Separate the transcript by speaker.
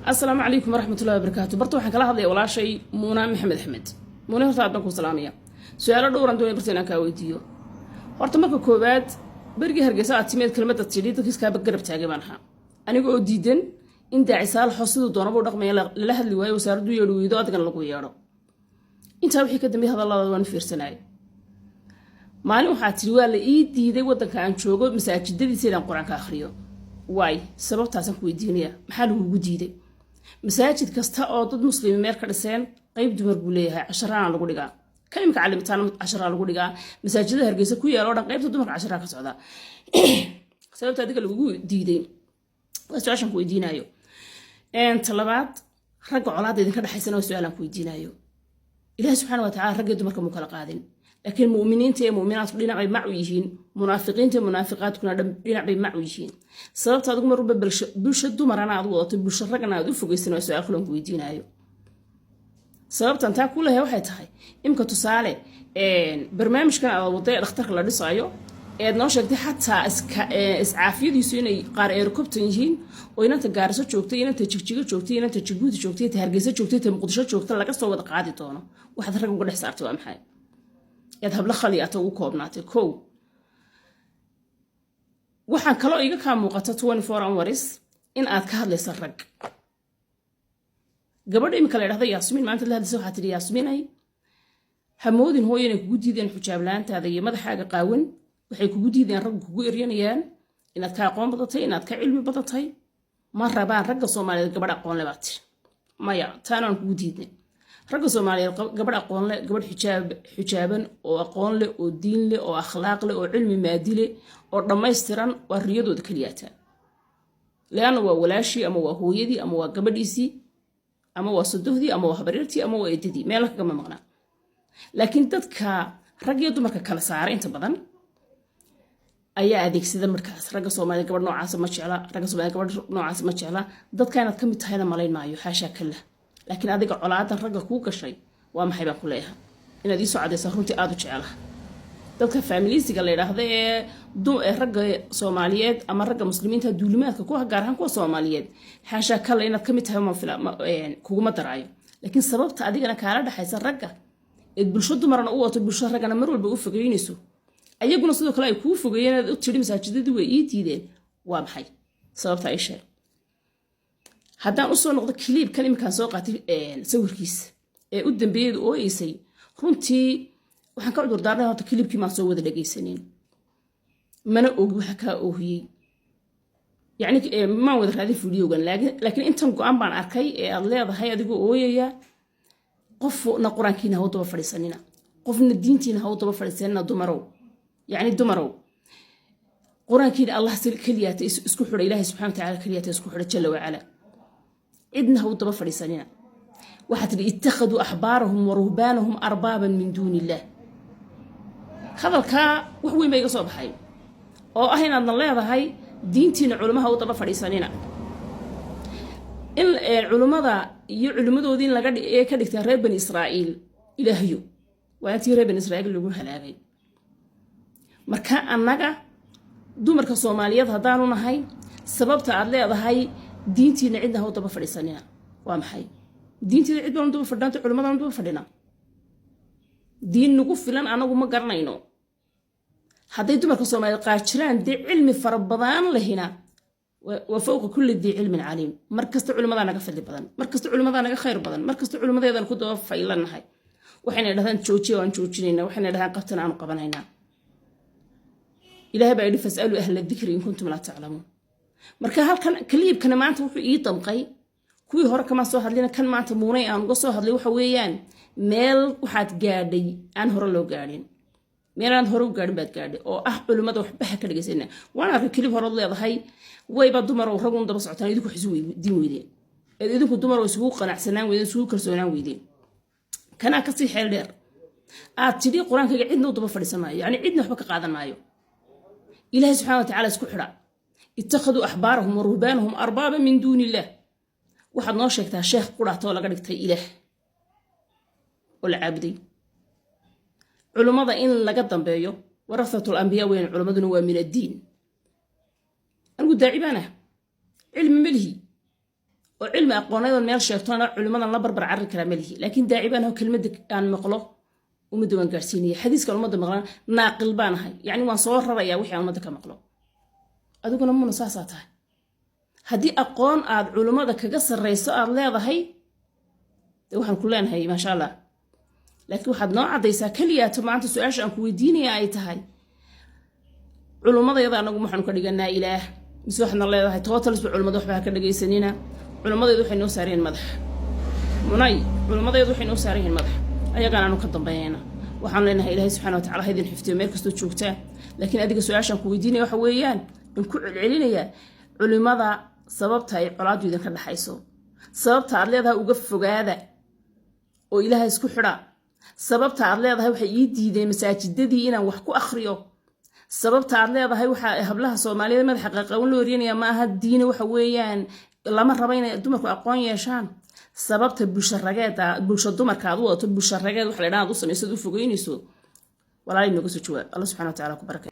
Speaker 1: السلام عليكم ورحمة الله وبركاته. برتو waxaan kala hadlay walaashay Muuna Maxamed Axmed. Muuna horta aad ku salaamaya. Su'aalo dhowr aan doonay barteen aan ka weydiiyo. Horta marka koobaad berigi Hargeysa aad timeed kelmadda tidhi dadka iska garab taagay baan ahaa. Aniga oo diidan in daacisaal xosidu doonaba u dhaqmay la hadli waayo wasaaraddu yeedho weydo adgan lagu yeedho. Inta wixii ka dambeeyay hadallada waan fiirsanay. Maalin waxa tidhi waa la ii diiday wadanka aan joogo masaajidadiisa inaan quraanka akhriyo. Waay sababtaas aan ku weydiinaya maxaa lagu diiday? مساجد كستا أو ضد مسلمين مير كرسين قيب دمر بوليها 10 على لغو كلمة كعلمتان 10 على لغو مساجد هرقيسة كوية لورا قيب دمر 10 كسعودا سبب تاديك لغو ديدين واسو عشان كوي دينايو ان طلبات رقع علاد إذن كده حيسانا وسؤالا كوي دينايو إله سبحانه وتعالى رقع دمر كمكالا قادين لكن المؤمنين تي مؤمنات لنا عي معويشين منافقين تي منافقات كنا لنا عي معويشين سببت هذا مرة بلشد مرة أنا عضوضة بلشرق أنا عضو فوق السنة سؤال كلهم كويدين أيو سببت أنت كلها واحد هاي إمكن تسأله برنامج كان على وضع الاختراق اللي رصايو نوشك دي حتى إسعافية دي سيني قار ركوب تنجين وإن أنت جارسة شوكتي إن أنت تشجيج شوكتي إن أنت تشجود شوكتي تهرجسة شوكتي تمقدشة شوكتي لك صوت قاعدة تونا واحد رقم كل حسابته أم حاجة يذهب لخليته وكوبناته كو waxaan kala iga ka muuqata 24 hours in aad ka hadlayso rag gabadha imika la yiraahdo Yaasmin maanta la hadlayso waxa tiri Yaasmin ay hamoodin hooyana kugu diideen xijaab laantaada iyo madaxaaga qaawan waxay kugu diideen rag kugu eryanayaan inaad ka aqoon badatay inaad ka cilmi badatay ma rabaan ragga Soomaaliyeed gabadha aqoon leh baad maya taanaan kugu diideen ragga Soomaaliyeed gabadha aqoon leh gabadh xijaaban oo aqoon leh oo diin leh oo akhlaaq leh oo cilmi maadi leh oo dhameystiran waa riyadooda kaliyaata laana waa walaashi ama waa hooyadii ama waa gabadhiisii ama waa sadohdii ama waa habaryartii ama waa eedadii meel ka gama maqnaa laakiin dadka rag iyo dumarka kala saaray inta badan ayaa adeegsada markaas ragga Soomaaliyeed gabadh noocaas ma jecla ragga Soomaaliyeed gabadh noocaas ma jecla dadka inaad ka mid tahayna malayn maayo xaasha kale laakiin adiga colaadan ragga ku gashay waa maxay baan ku leeyahay inaad ii soo cadeyso runtii aad u jecelahay dadka familiesiga la yiraahdo ee ragga Soomaaliyeed ama ragga muslimiinta duulimaadka ku gaar ahaan kuwa Soomaaliyeed xaasha kale inaad ka mid tahay ma fila kuuma daraayo laakiin sababta adigana kala dhaxaysa ragga ee bulshada dumarna u wato bulshada ragana mar walba u fogeynayso ayaguna sidoo kale ay ku fogeeyeen u tiri masaajidadu way ii diideen waa maxay sababta ay sheeg haddaan u soo noqdo clip kan imkaan soo qaatay sawirkiisa ee u dambeeyay oo eesay runtii waxaan ka cudur daarnay horta clipkii ma soo wada dhageysaneen mana og waxa ka oohiyay yani ma wada raadin fiidiyogan laakiin intan go'aan baan arkay ee aad leedahay adigoo ooyaya qofna quraankiina haw daba fadhiisanina qofna diintiina haw daba fadhiisanina dumarow quraankiina Allah kaliyaata isku xidhay Ilaahay subhanahu wa ta'ala kaliyaata isku xidhay jalla wa ala idna haw daba fadhiisanina waxaad ittakhadu ahbaarahum wa ruhbaanahum arbaaban min duuni Allah hadalka wax weyn bay iga soo baxay oo ah inaad leedahay diintiina culimaha u daba fadhiisanina in culimada iyo culimadoodii laga ka dhigtay reer bani Israa'iil ilaahiyo waa intii reer bani Israa'iil lagu halaagay marka annaga dumarka Soomaaliyeed hadaanu nahay sababta aad leedahay diintiina cidna haw daba fadhiisanina waa maxay diintiina cid baan daba fadhanta culimadan daba fadhina diin nagu filan anagu ma garanayno haday dumarka Soomaaliyeed qaajiraan de cilmi farabadan lehina wa fawqa kulli di cilmin alim markasta culimada naga fadli badan markasta culimada naga khayr badan markasta culimadeedan ku daba faylanahay waxayna dhahdaan joojiyo aan joojinayna waxayna dhahdaan qabtan aan qabanayna ilaahay baa idin fasalu ahla dhikri in kuntum la ta'lamun marka halkan clipkana maanta wuxuu ii damqay kuwii hore kama soo hadlina kan maanta muunay aan uga soo hadlay waxa weeyaan meel waxaad gaadhay aan hore loo gaadhin meelaan hore u gaadhin baad gaadhay oo ah culimada waxba ka dhageysana waan arkay clip hore leedahay wayba dumar oo rag daba socotaan idinku xisu diin weydeen idinku dumar oo isugu qanacsanaan weydeen isugu kalsoonaan weydeen kana ka sii xeel dheer aad tidhi quraanka cidna daba fadhiisanayo yani cidna waxba ka qaadan maayo ilaahay subhanahu wa ta'ala isku xidha ittakhadu ahbaarahum wa ruhbaanahum arbaaban min duuni Allah waxaad noo sheegtaa sheekh quraatoo laga dhigtay ilaah oo la caabuday culimada in laga dambeeyo warasatul anbiya weyn culimaduna waa min ad-diin anigu daacibana cilmi malihi وعلم أقوانيض ميل شيرتونا علماء الله بربر عرّ كرامله لكن داعبان هو كلمة عن مقله ومدوان قارسينية حديث كلمة مقلنا ناقل بانها يعني وانصور رأي وحي عن مدك مقله أدوكنا من صاصاتها هدي أقوان عاد علماء كجسر رئيس الله هاي وحن كلنا هاي ما شاء الله لكن واحد نوع عديسا كليات ما أنت سؤال عن كويديني أي تهاي علماء يضع نقول محن كرجنا إله بس وحنا الله هاي توتلس بعلماء وحبها كرجي سنينا علماء يضحي إنه سارين مدح مناي علماء يضحي إنه سارين مدح أي كان أنا كتب بيانا وحنا لنا إله سبحانه وتعالى هذه الحفتة ميركز تشوفته لكن أديك سؤال عن كويديني وحويان من كل العلينية علماء sababta ay colaadu idin ka dhaxayso sababta aad leedahay uga fogaada oo ilaahay isku xidha sababta aad leedahay waxa ii diiday masaajidadii inaan wax ku akhriyo sababta aad leedahay waxa hablaha Soomaaliyeed madax xaqaqawn loo riinaya ma aha diin waxa weeyaan lama rabo inay dumarku aqoon yeeshaan sababta bulsho dumarka aad u wato bulsho rageed wax la yiraahdo sameeyso u fogeynayso walaalay nagu soo jawaab Allah subhanahu wa ta'ala ku barakay